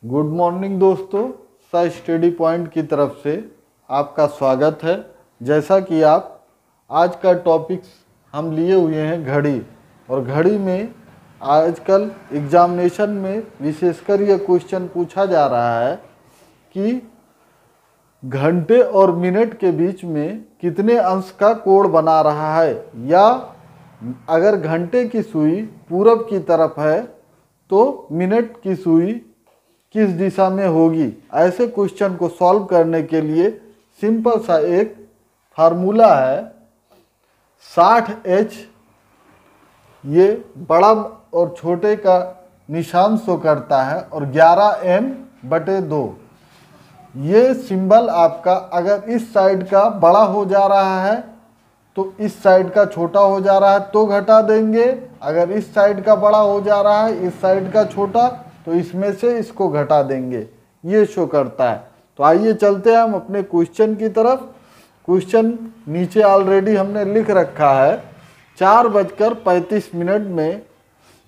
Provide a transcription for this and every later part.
Good morning दोस्तों, सा study point की तरफ से आपका स्वागत है। जैसा कि आप आज का टॉपिक्स हम लिए हुए हैं घड़ी, और घड़ी में आजकल एग्जामिनेशन में विशेषकर यह क्वेश्चन पूछा जा रहा है कि घंटे और मिनट के बीच में कितने अंश का कोण बना रहा है, या अगर घंटे की सुई पूरब की तरफ है तो मिनट की सुई किस दिशा में होगी। ऐसे क्वेश्चन को सॉल्व करने के लिए सिंपल सा एक फार्मूला है 60H। ये बड़ा और छोटे का निशान शो करता है, और 11m/2। ये सिंबल आपका अगर इस साइड का बड़ा हो जा रहा है तो इस साइड का छोटा हो जा रहा है तो घटा देंगे, अगर इस साइड का बड़ा हो जा रहा है इस साइड का छोटा तो इसमें से इसको घटा देंगे। ये शो करता है। तो आइए चलते हैं हम अपने क्वेश्चन की तरफ। क्वेश्चन नीचे ऑलरेडी हमने लिख रखा है। 4:35 में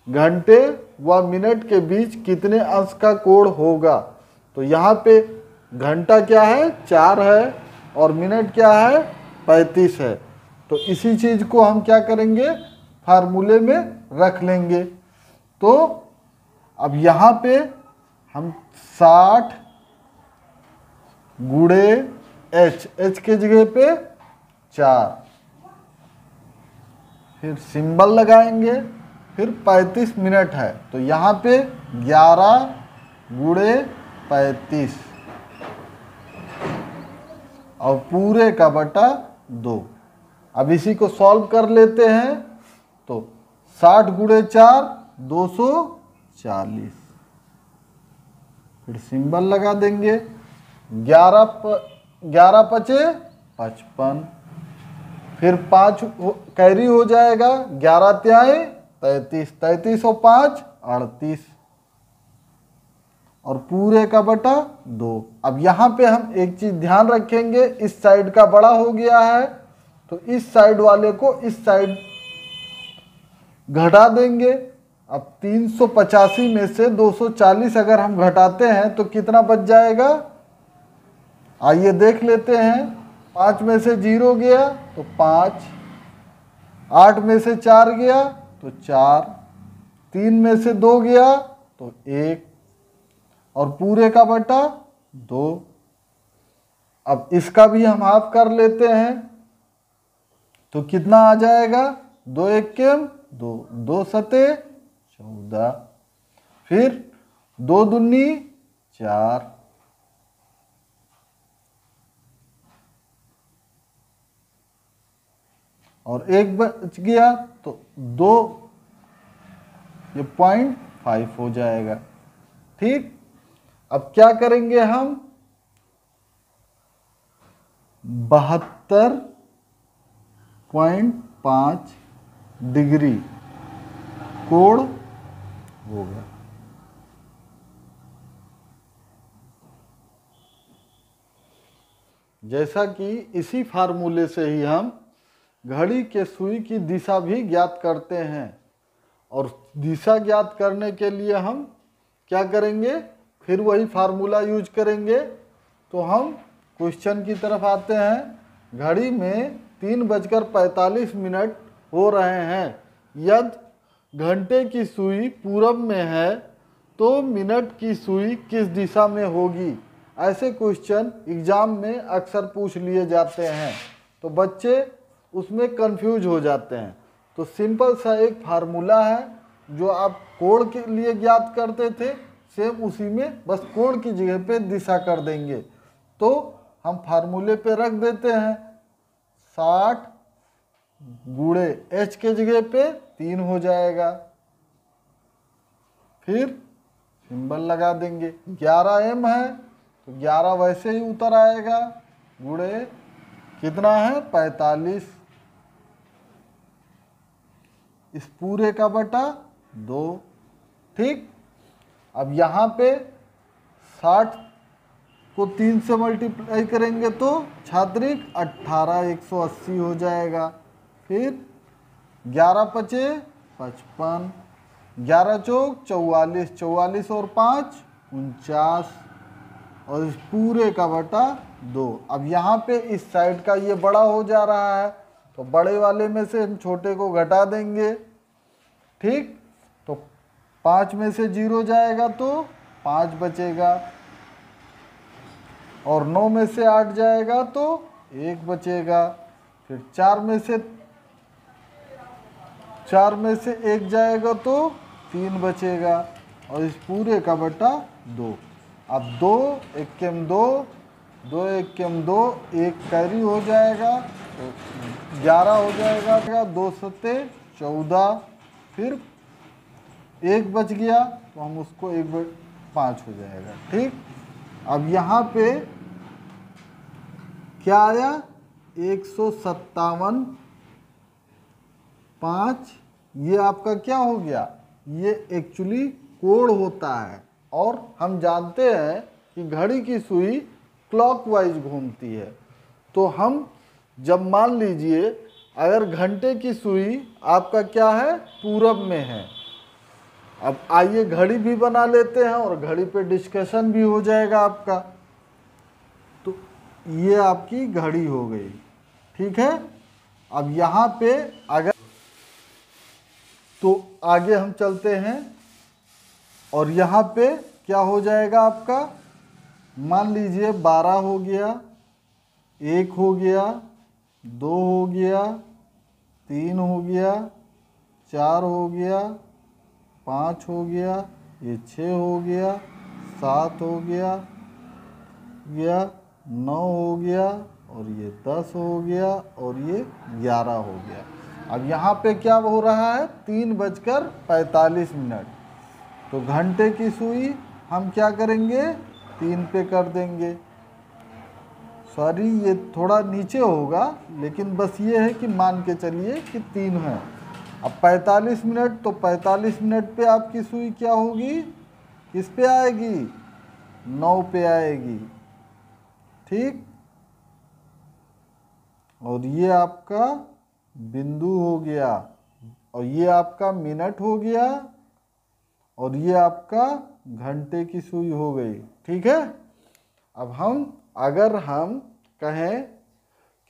घंटे व मिनट के बीच कितने अंश का कोण होगा। तो यहाँ पे घंटा क्या है, 4 है, और मिनट क्या है, 35 है। तो इसी चीज़ को हम क्या करेंगे, फार्मूले में रख लेंगे। तो अब यहाँ पे हम 60 × H के जगह पे 4, फिर सिंबल लगाएंगे, फिर 35 मिनट है तो यहाँ पे 11 × 35 और पूरे का बटा 2। अब इसी को सॉल्व कर लेते हैं। तो 60 × 4 240, फिर सिंबल लगा देंगे। 11 × 5 = 55, फिर 5 कैरी हो जाएगा, 11 × 3 = 33, 33 और 5 = 38, और पूरे का बटा 2। अब यहाँ पे हम एक चीज ध्यान रखेंगे, इस साइड का बड़ा हो गया है तो इस साइड वाले को इस साइड घटा देंगे। अब 385 में से 240 अगर हम घटाते हैं तो कितना बच जाएगा, आइए देख लेते हैं। 5 में से 0 गया तो 5, 8 में से 4 गया तो 4, 3 में से 2 गया तो 1, और पूरे का बटा 2। अब इसका भी हम हाफ कर लेते हैं तो कितना आ जाएगा, 2 × 1 = 2, 2 × 7 = 14, फिर 2 × 2 = 4, और 1 बच गया तो 2, ये 0.5 हो जाएगा। ठीक, अब क्या करेंगे हम, 72.5 डिग्री कोण होगा। जैसा कि इसी फार्मूले से ही हम घड़ी के सुई की दिशा भी ज्ञात करते हैं, और दिशा ज्ञात करने के लिए हम क्या करेंगे, फिर वही फार्मूला यूज करेंगे। तो हम क्वेश्चन की तरफ आते हैं। घड़ी में 3:45 हो रहे हैं। यदि घंटे की सुई पूरब में है तो मिनट की सुई किस दिशा में होगी। ऐसे क्वेश्चन एग्जाम में अक्सर पूछ लिए जाते हैं, तो बच्चे उसमें कंफ्यूज हो जाते हैं। तो सिंपल सा एक फार्मूला है जो आप कोण के लिए ज्ञात करते थे, सेम उसी में बस कोण की जगह पे दिशा कर देंगे। तो हम फार्मूले पे रख देते हैं, 60 × H के जगह पे 3 हो जाएगा, फिर सिंबल लगा देंगे। 11m है तो 11 वैसे ही उतर आएगा, गुणे कितना है, 45, इस पूरे का बटा 2। ठीक, अब यहाँ पे 60 को 3 से मल्टीप्लाई करेंगे तो छात्रिक 18, 180 हो जाएगा, फिर 11 × 5 = 55, 11 × 4 = 44, 44 और 5 49 और इस पूरे का बटा 2। अब यहाँ पे इस साइड का ये बड़ा हो जा रहा है तो बड़े वाले में से हम छोटे को घटा देंगे। ठीक, तो 5 में से 0 जाएगा तो 5 बचेगा और 9 में से 8 जाएगा तो 1 बचेगा। फिर 4 में से 1 जाएगा तो 3 बचेगा और इस पूरे का बटा 2। अब 2 एकम 2, 2 एकम 2, 1 कैरी हो जाएगा तो 11 हो जाएगा। 2 सत्ते 14, फिर 1 बच गया तो हम उसको 5 हो जाएगा। ठीक, अब यहाँ पे क्या आया 157 5। ये आपका क्या हो गया, ये एक्चुअली कोण होता है और हम जानते हैं कि घड़ी की सुई क्लॉकवाइज घूमती है। तो हम जब मान लीजिए अगर घंटे की सुई आपका क्या है पूरब में है, अब आइए घड़ी भी बना लेते हैं और घड़ी पे डिस्कशन भी हो जाएगा आपका। तो ये आपकी घड़ी हो गई। ठीक है, अब यहाँ पे अगर तो आगे हम चलते हैं और यहाँ पे क्या हो जाएगा आपका, मान लीजिए 12 हो गया, 1 हो गया, 2 हो गया, 3 हो गया, 4 हो गया, 5 हो गया, ये 6 हो गया, 7 हो गया, 9 हो गया और ये 10 हो गया और ये 11 हो गया। अब यहाँ पे क्या हो रहा है 3:45। तो घंटे की सुई हम क्या करेंगे 3 पे कर देंगे। सॉरी ये थोड़ा नीचे होगा लेकिन बस ये है कि मान के चलिए कि 3 है। अब 45 मिनट, तो 45 मिनट पे आपकी सुई क्या होगी, किस पे आएगी 9 पे आएगी। ठीक, और ये आपका बिंदु हो गया और ये आपका मिनट हो गया और ये आपका घंटे की सुई हो गई। ठीक है, अब अगर हम कहें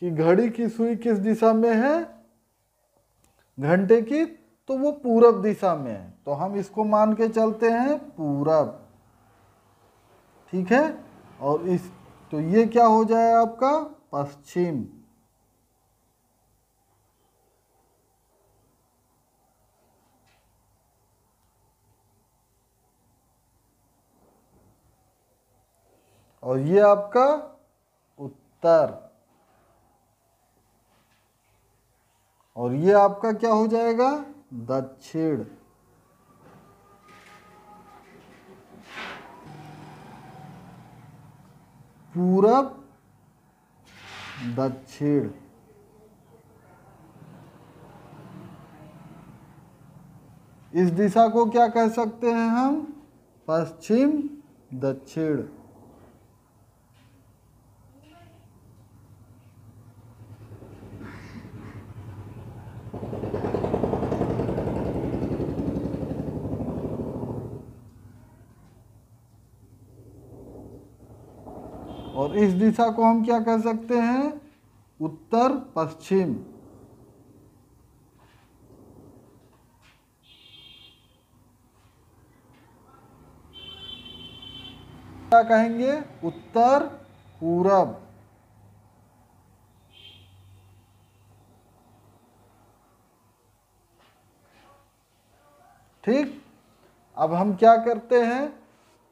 कि घड़ी की सुई किस दिशा में है घंटे की, तो वो पूरब दिशा में है, तो हम इसको मान के चलते हैं पूरब। ठीक है, और तो ये क्या हो जाए आपका पश्चिम। और ये आपका उत्तर और ये आपका क्या हो जाएगा दक्षिण। पूरब दक्षिण। इस दिशा को क्या कह सकते हैं हम पश्चिम दक्षिण। और इस दिशा को हम क्या कह सकते हैं उत्तर पश्चिम। क्या कहेंगे उत्तर पूरब। ठीक, अब हम क्या करते हैं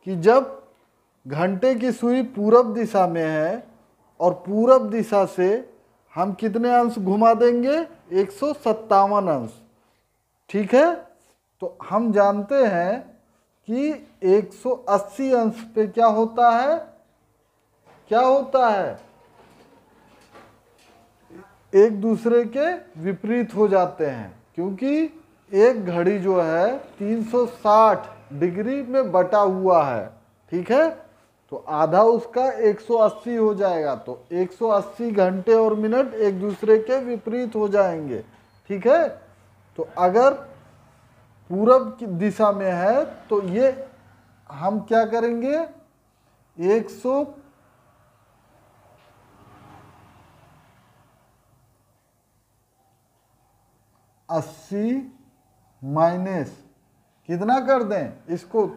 कि जब घंटे की सुई पूरब दिशा में है और पूरब दिशा से हम कितने अंश घुमा देंगे 157 अंश। ठीक है, तो हम जानते हैं कि 180 अंश पे क्या होता है, क्या होता है एक दूसरे के विपरीत हो जाते हैं, क्योंकि एक घड़ी जो है 360 डिग्री में बटा हुआ है। ठीक है, तो आधा उसका 180 हो जाएगा, तो 180 घंटे और मिनट एक दूसरे के विपरीत हो जाएंगे। ठीक है, तो अगर पूरब की दिशा में है तो ये हम क्या करेंगे, 180 माइनस कितना कर दें इसको,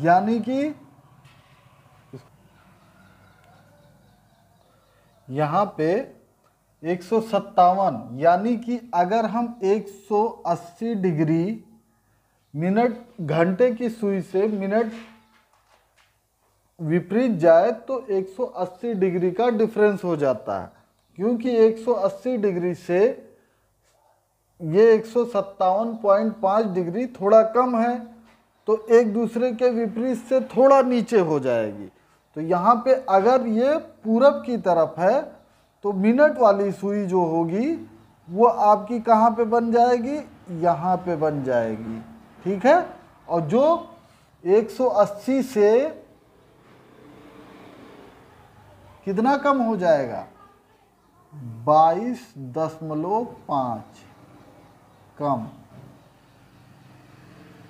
यानी कि यहाँ पे 157, यानी कि अगर हम 180 डिग्री मिनट, घंटे की सुई से मिनट विपरीत जाए तो 180 डिग्री का डिफरेंस हो जाता है, क्योंकि 180 डिग्री से ये 157.5 डिग्री थोड़ा कम है, तो एक दूसरे के विपरीत से थोड़ा नीचे हो जाएगी। तो यहाँ पे अगर ये पूरब की तरफ है तो मिनट वाली सुई जो होगी वो आपकी कहाँ पे बन जाएगी, यहाँ पे बन जाएगी, ठीक है। और जो 180 से कितना कम हो जाएगा, 22.5 कम,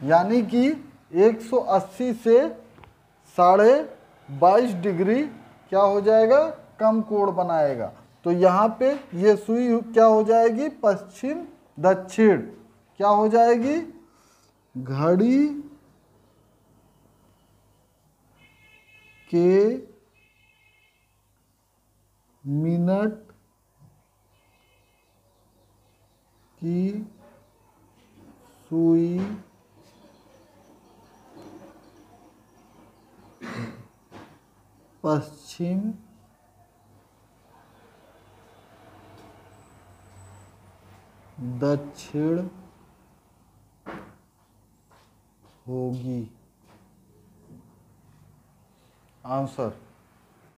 यानी कि 180 से 22.5 डिग्री क्या हो जाएगा, कम कोण बनाएगा। तो यहाँ पे ये सुई क्या हो जाएगी, पश्चिम दक्षिण क्या हो जाएगी, घड़ी के मिनट की सुई पश्चिम दक्षिण होगी। आंसर